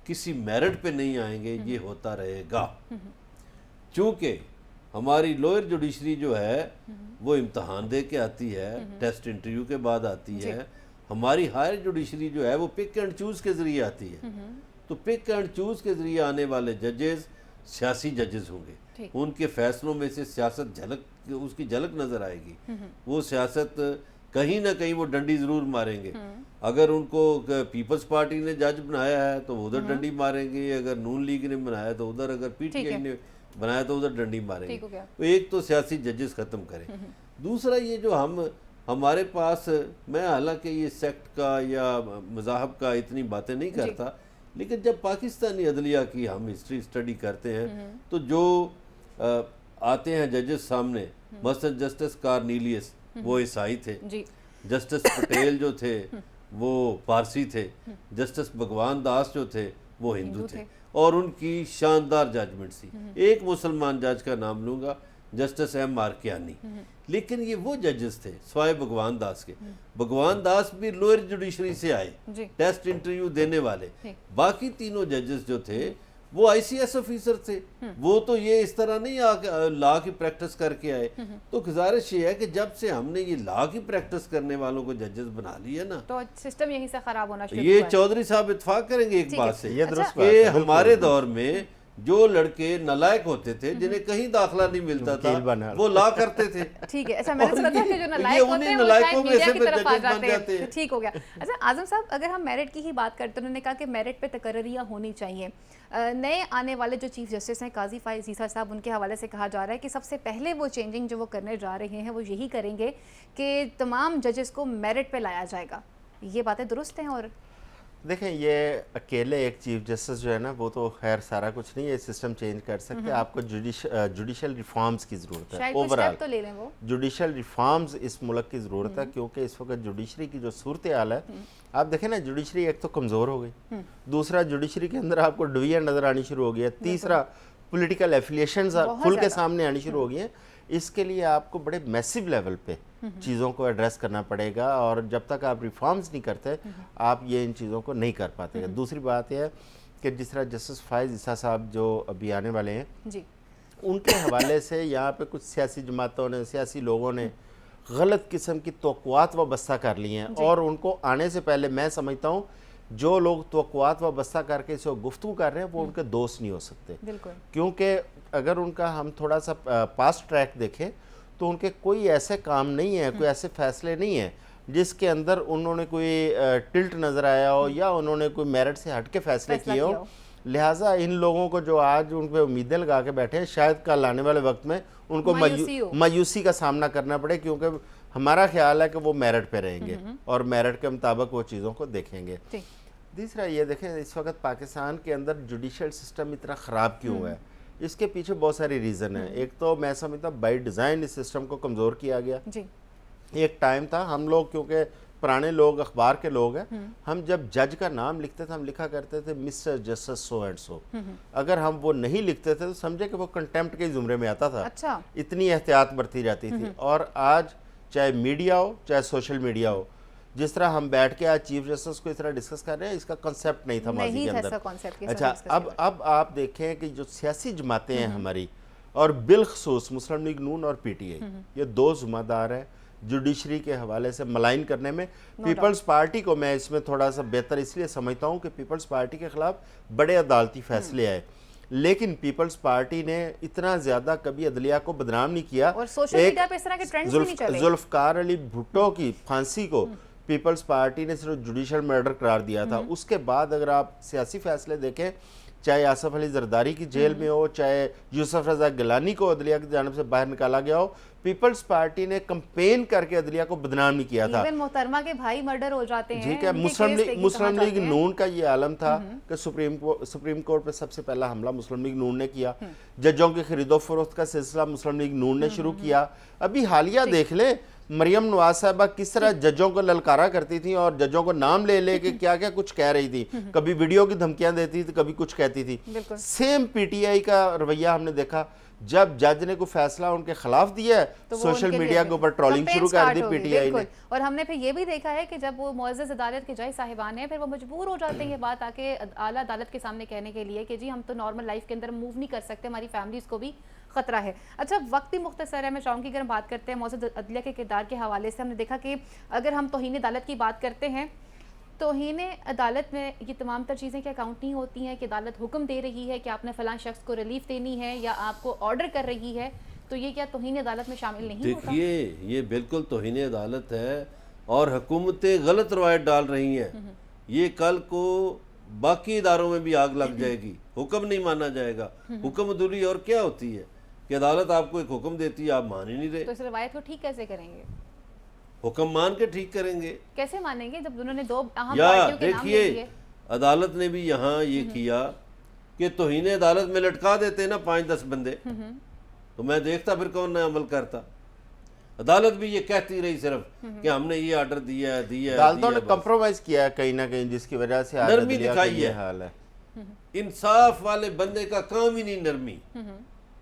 کسی میرٹ پہ نہیں آئیں گے یہ ہوتا رہے گا. چونکہ ہماری لوئر جوڈیشری جو ہے وہ امتحان دے کے آتی ہے, ٹیسٹ انٹرویو کے بعد آتی ہے. ہماری ہائر جوڈیشری جو ہے وہ پک اینڈ چوز کے ذریعے آتی ہے. تو پک اینڈ چوز کے ذریعے آنے والے ججز سیاسی ججز ہوں گے, ان کے فیصلوں میں سے سیاست اس کی جھلک نظر آئے گی. وہ سیاست کہیں نہ کہیں وہ ڈنڈی ضرور ماریں گے. اگر ان کو پیپلز پارٹی نے جج بنایا ہے تو ادھر ڈنڈی ماریں گے, اگر نون لیگ نے بنایا تو ادھر, اگر پی ٹی آئی نے بنایا تو ادھر ڈنڈی ماریں گے. تو ایک تو سیاسی ججز ختم کریں. دوسرا یہ جو ہمارے پاس, میں حالانکہ یہ سیکٹ کا یا مذاہب کا اتنی باتیں نہیں کرتا, لیکن جب پاکستانی عدلیہ کی ہم ہسٹری اسٹڈی کرتے ہیں تو جو آتے ہیں ججز سامنے, مثلا جسٹس کارنیلیس وہ عیسائی تھے, جسٹس پٹیل جو تھے وہ پارسی تھے, جسٹس بھگوان داس جو تھے وہ ہندو تھے, اور ان کی شاندار ججمنٹ تھی. ایک مسلمان جج کا نام لوں گا, جسٹس ایم مارکیانی. لیکن یہ وہ ججز تھے سوائے بھگوان داس کے. بھگوان داس بھی لوئر جوڈیشری سے آئے, ٹیسٹ انٹرویو دینے والے. باقی تینوں ججز جو تھے وہ آئی سی ایس آفیسر تھے, وہ تو یہ اس طرح نہیں لا کی پریکٹس کر کے آئے. تو گزارش یہ ہے کہ جب سے ہم نے یہ لا کی پریکٹس کرنے والوں کو ججز بنا لیا نا, تو سسٹم یہیں سے خراب ہونا شروع یہ چودھری صاحب اتفاق کریں گے ایک بات سے کہ ہمارے دور میں جو لڑکے نالائق ہوتے تھے جنہیں کہیں داخلہ نہیں ملتا تھا وہ لا کرتے تھے. ٹھیک ہے, ایسا میں نے سنا تھا کہ جو نالائق ہوتے ہیں وہ شاید میڈیا کی طرف آ جاتے ہیں. ٹھیک ہو گیا. اچھا اعظم صاحب, اگر ہم میرٹ کی ہی بات کرتے ہیں, انہوں نے کہا کہ میرٹ پہ تقرریاں ہونی چاہیے. نئے آنے والے جو چیف جسٹس ہیں قاضی فائز عیسیٰ صاحب, ان کے حوالے سے کہا جا رہا ہے کہ سب سے پہلے وہ چینجنگ جو وہ کرنے جا رہے ہیں وہ یہی کریں گے کہ تمام ججز کو میرٹ پہ لایا جائے گا. یہ باتیں درست ہیں؟ اور دیکھیں یہ اکیلے ایک چیف جسٹس جو ہے نا وہ تو خیر سارا کچھ نہیں ہے, سسٹم چینج کر سکتے. آپ کو جوڈیشل ریفارمز کی ضرورت ہے. اوورال جوڈیشل ریفارمز اس ملک کی ضرورت ہے, کیونکہ اس وقت جوڈیشری کی جو صورتحال ہے, آپ دیکھیں نا جوڈیشری ایک تو کمزور ہو گئی, دوسرا جوڈیشری کے اندر آپ کو ڈویژن نظر آنی شروع ہو گئی ہے, تیسرا پولیٹیکل ایفیلیشنز کھل کے سامنے آنی شروع ہو گئی ہیں. اس کے لیے آپ کو بڑے میسیو لیول پہ چیزوں کو ایڈریس کرنا پڑے گا, اور جب تک آپ ریفارمز نہیں کرتے آپ یہ ان چیزوں کو نہیں کر پاتے. دوسری بات یہ ہے کہ جس طرح جسٹس فائز عیسیٰ صاحب جو ابھی آنے والے ہیں, ان کے حوالے سے یہاں پہ کچھ سیاسی جماعتوں نے, سیاسی لوگوں نے غلط قسم کی توقعات وابستہ کر لی ہیں, اور ان کو آنے سے پہلے میں سمجھتا ہوں جو لوگ توقعات وابستہ کر کے اسے گفتگو کر رہے ہیں وہ ان کے دوست نہیں ہو سکتے. کیونکہ اگر ان کا ہم تھوڑا سا پاسٹ ٹریک دیکھیں تو ان کے کوئی ایسے کام نہیں ہیں, کوئی ایسے فیصلے نہیں ہیں جس کے اندر انہوں نے کوئی ٹلٹ نظر آیا ہو یا انہوں نے کوئی میرٹ سے ہٹ کے فیصلے کیے ہو. لہٰذا ان لوگوں کو جو آج ان پہ امیدیں لگا کے بیٹھے ہیں, شاید کل آنے والے وقت میں ان کو مایوسی کا سامنا کرنا پڑے, کیونکہ ہمارا خیال ہے کہ وہ میرٹ پہ رہیں گے اور میرٹ کے مطابق وہ چیزوں کو دیکھیں گے. تیسرا یہ دیکھیں اس وقت پاکستان کے اندر جوڈیشل سسٹم اتنا خراب کیوں ہوا ہے, اس کے پیچھے بہت ساری ریزن ہیں. ایک تو میں سمجھتا ہوں بائی ڈیزائن اس سسٹم کو کمزور کیا گیا. ایک ٹائم تھا ہم لوگ, کیونکہ پرانے لوگ اخبار کے لوگ ہیں, ہم جب جج کا نام لکھتے تھے ہم لکھا کرتے تھے mister justice so and so. اگر ہم وہ نہیں لکھتے تھے تو سمجھے کہ وہ کنٹیمپٹ کے زمرے میں آتا تھا. اتنی احتیاط برتی جاتی تھی. اور آج چاہے میڈیا ہو چاہے سوشل میڈیا ہو, جس طرح ہم بیٹھ کے آج چیف جسٹس کو اس طرح ڈسکس کر رہے ہیں, اس کا کنسیپٹ نہیں تھا ماضی کے اندر. اچھا اب آپ دیکھیں کہ جو سیاسی جماعتیں ہیں ہماری, اور بالخصوص مسلم لیگ نون اور پی ٹی آئی, یہ دو ذمہ دار ہیں جوڈیشری کے حوالے سے ملائن کرنے میں. پیپلز پارٹی کو میں اس میں تھوڑا سا بہتر اس لیے سمجھتا ہوں کہ پیپلز پارٹی کے خلاف بڑے عدالتی فیصلے آئے, لیکن پیپلز پارٹی نے اتنا زیادہ کبھی عدلیہ کو بدنام نہیں کیا. ذوالفقار علی بھٹو کی پھانسی کو پیپلز پارٹی نے صرف جوڈیشل مرڈر قرار دیا تھا. اس کے بعد اگر آپ سیاسی فیصلے دیکھیں, چاہے آصف علی زرداری کی جیل میں ہو, چاہے یوسف رضا گیلانی کو عدلیہ کی جانب سے باہر نکالا گیا ہو, پیپلز پارٹی نے کمپین کر کے عدلیہ کو بدنام نہیں کیا تھا. محترمہ کے بھائی مرڈر ہو جاتے ہیں. ٹھیک ہے, مسلم لیگ نون کا یہ عالم تھا کہ سپریم کورٹ پہ سب سے پہلا حملہ مسلم لیگ نون نے کیا. ججوں کی خرید و فروخت کا سلسلہ مسلم لیگ نون نے شروع کیا. ابھی حالیہ دیکھ لیں مریم نواز صاحبہ کس طرح ججوں کو للکارا کرتی تھیں اور ججوں کو نام لے لے کے کیا کیا کچھ کہہ رہی تھی. کبھی ویڈیو کی دھمکیاں دیتی تھی, کبھی کچھ کہتی تھی. سیم پی ٹی آئی کا رویہ ہم نے دیکھا, جب جج نے کوئی فیصلہ ان کے خلاف دیا ہے سوشل میڈیا کے اوپر ٹرولنگ شروع کر دی پی ٹی آئی نے. اور ہم نے پھر یہ بھی دیکھا ہے کہ جب وہ معزز عدالت کے جج صاحبان ہیں پھر وہ مجبور ہو جاتے ہیں یہ بات آ کے اعلیٰ عدالت کے سامنے کہنے کے لیے کہ جی ہم تو نارمل لائف کے اندر موو نہیں کر سکتے, ہماری فیملیز کو بھی خطرہ ہے. اچھا وقت بھی مختصر ہے, میں چاہوں گی اگر ہم بات کرتے ہیں معزز عدلیہ کے کردار کے حوالے سے, ہم نے دیکھا کہ اگر ہم توہین عدالت کی بات کرتے ہیں, توہین عدالت میں یہ تمام تر چیزیں کیا کاؤنٹ نہیں ہوتی ہیں کہ عدالت حکم دے رہی ہے کہ آپ نے فلاں شخص کو ریلیف دینی ہے یا آپ کو آرڈر کر رہی ہے تو یہ کیا توہین عدالت میں شامل نہیں ہوتا؟ دیکھیے یہ بالکل توہین عدالت ہے اور حکومتیں غلط روایت ڈال رہی ہیں. یہ کل کو باقی اداروں میں بھی آگ لگ جائے گی، حکم نہیں مانا جائے گا. حکم دوری اور کیا ہوتی ہے کہ عدالت آپ کو ایک حکم دیتی ہے، آپ مان ہی نہیں رہے. تو اس روایت کو ٹھیک کیسے کریں گے؟ حکم مان کے ٹھیک کریں گے. کیسے مانیں گے جب انہوں نے دو اہم یا پارٹیوں کے نام لے دیکھیے لیے؟ عدالت نے بھی یہاں یہ کیا کہ توہین عدالت میں لٹکا دیتے نا 5-10 بندے، تو میں دیکھتا پھر کون نہ عمل کرتا. عدالت بھی یہ کہتی رہی صرف کہ ہم نے یہ آرڈر دیا ہے عدالتوں نے کمپرومائز کیا ہے کہیں نہ کہیں، جس کی وجہ سے آج نرمی عدلیہ کا دکھائی یہ ہے. حال ہے. انصاف والے بندے کا کام ہی نہیں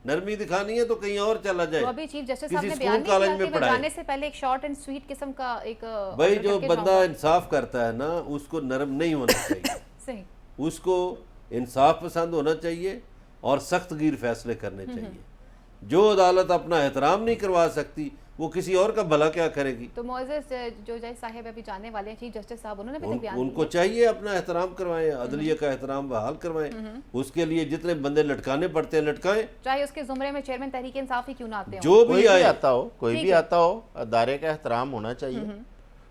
نرمی دکھانی ہے تو کہیں اور چلا جائے. تو ابھی چیف جسٹس صاحب کسی نے اسکول بیان نہیں کالج کیا میں کہ میں پڑھائے. جانے سے پہلے ایک شارٹ اینڈ سویٹ قسم کا ایک بھائی order جو کر کے بندہ جاؤں گا. انصاف کرتا ہے نا اس کو نرم نہیں ہونا چاہیے. صحیح. اس کو انصاف پسند ہونا چاہیے اور سخت گیر فیصلے کرنے چاہیے. جو عدالت اپنا احترام نہیں کروا سکتی وہ کسی اور کا بھلا کیا کرے گی. تو معزز جو جج صاحب ابھی جانے والے ہیں چیف جسٹس صاحب، انہوں نے بھی بیان ان کو چاہیے اپنا احترام کروائیں، عدلیہ کا احترام بحال کروائیں. اس کے لیے جتنے بندے لٹکانے پڑتے ہیں لٹکائیں، چاہے اس کے زمرے میں چیئرمین تحریک انصاف ہی کیوں نہ آتے ہوں. جو کوئی بھی بھی آئے. آتا ہو ادارے کا احترام ہونا چاہیے.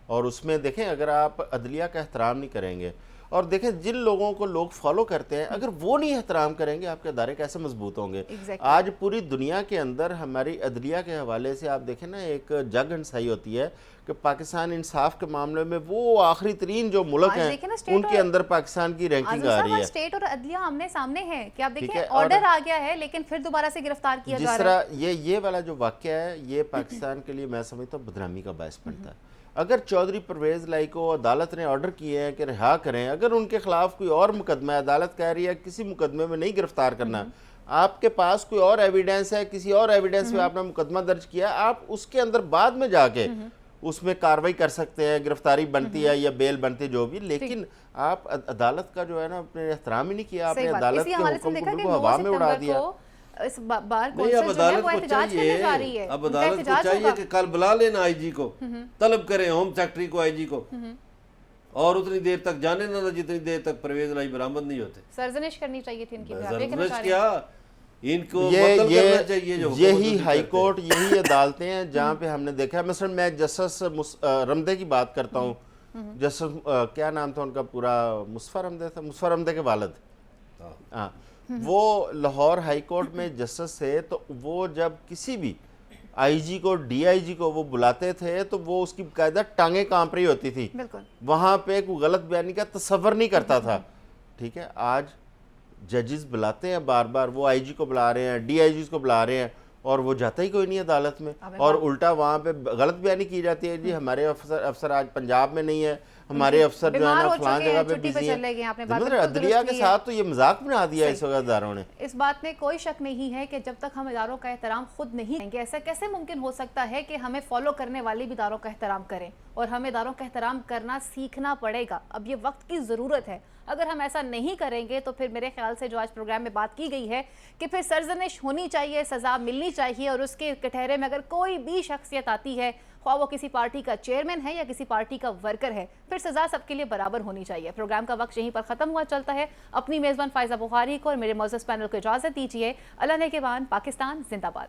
اور اس میں دیکھیں اگر آپ عدلیہ کا احترام نہیں کریں گے، اور دیکھیں جن لوگوں کو لوگ فالو کرتے ہیں اگر وہ نہیں احترام کریں گے آپ کے ادارے کیسے مضبوط ہوں گے. آج پوری دنیا کے اندر ہماری عدلیہ کے حوالے سے آپ دیکھیں نا ایک جگ ہنسائی ہوتی ہے کہ پاکستان انصاف کے معاملے میں وہ آخری ترین جو ملک ہیں ان کے اندر پاکستان کی رینکنگ آ رہی ہے. اسٹیٹ اور عدلیہ آمنے سامنے ہیں کہ آپ دیکھیں آرڈر آ گیا ہے لیکن پھر دوبارہ سے گرفتار کیا جا رہا ہے. جس طرح یہ والا جو واقعہ ہے یہ پاکستان کے لیے میں سمجھتا ہوں بدنامی کا باعث بنتا ہے. اگر چودھری پرویز لائی کو عدالت نے آرڈر کیے ہیں کہ رہا کریں، اگر ان کے خلاف کوئی اور مقدمہ ہے، عدالت کہہ رہی ہے کسی مقدمے میں نہیں گرفتار کرنا، آپ کے پاس کوئی اور ایویڈنس ہے، کسی اور ایویڈنس پہ آپ نے مقدمہ درج کیا، آپ اس کے اندر بعد میں جا کے اس میں کاروائی کر سکتے ہیں، گرفتاری بنتی ہے یا بیل بنتی جو بھی. لیکن آپ عدالت کا جو ہے نا اپنے احترام ہی نہیں کیا، آپ نے عدالت کے حکم کو بالکل ہوا میں اڑا دیا. اس بار نہیں اب عدالت کو چاہیے، اب عدالت کو چاہیے کہ کل بلا لینا آئی جی کو، طلب کریں ہوم سیکرٹری کو، آئی جی کو، اور اتنی دیر تک جانے نہ جتنی دیر تک پرویز لائی برآمد نہیں ہوتے. سرزنش کرنی چاہیے تھی ان کی. سرزنش کیا، ان کو مطلب کرنا چاہیے. جو یہی ہائی کورٹ، یہی عدالتیں ہیں جہاں پہ ہم نے دیکھا ہے. مثلا میں جسٹس رمدے کی بات کرتا ہوں. جسٹس کیا نام تھا ان کا پورا، مصطفیٰ رمدے تھا، مصطفیٰ رمدے کے والد. ہاں وہ لاہور ہائی کورٹ میں جسٹس تھے. تو وہ جب کسی بھی آئی جی کو، ڈی آئی جی کو وہ بلاتے تھے تو وہ اس کی باقاعدہ ٹانگیں کانپ رہی ہوتی تھی. وہاں پہ کوئی غلط بیانی کا تصور نہیں کرتا تھا. ٹھیک ہے، آج ججز بلاتے ہیں بار بار، وہ آئی جی کو بلا رہے ہیں، ڈی آئی جیز کو بلا رہے ہیں، اور وہ جاتا ہی کوئی نہیں عدالت میں. اور الٹا وہاں پہ غلط بیانی کی جاتی ہے، جی ہمارے افسر آج پنجاب میں نہیں ہے، ہمارے افسر جو ہے نا فلان جگہ پہ بزی ہیں. عدلیہ کے ساتھ تو یہ مذاق بنا دیا اس وقت اداروں نے. اس بات میں کوئی شک نہیں ہے کہ جب تک ہم اداروں کا احترام خود نہیں کریں گے، ایسا کیسے ممکن ہو سکتا ہے کہ ہمیں فالو کرنے والے بھی اداروں کا احترام کریں. اور ہمیں اداروں کا احترام کرنا سیکھنا پڑے گا. اب یہ وقت کی ضرورت ہے. اگر ہم ایسا نہیں کریں گے تو پھر میرے خیال سے جو آج پروگرام میں بات کی گئی ہے کہ پھر سرزنش ہونی چاہیے، سزا ملنی چاہیے، اور اس کے کٹہرے میں اگر کوئی بھی شخصیت آتی ہے، خواہ وہ کسی پارٹی کا چیئرمین ہے یا کسی پارٹی کا ورکر ہے، پھر سزا سب کے لیے برابر ہونی چاہیے. پروگرام کا وقت یہیں پر ختم ہوا چلتا ہے. اپنی میزبان فائزہ بخاری کو اور میرے معزز پینل کو اجازت دیجیے. اللہ نگہبان. پاکستان زندہ باد.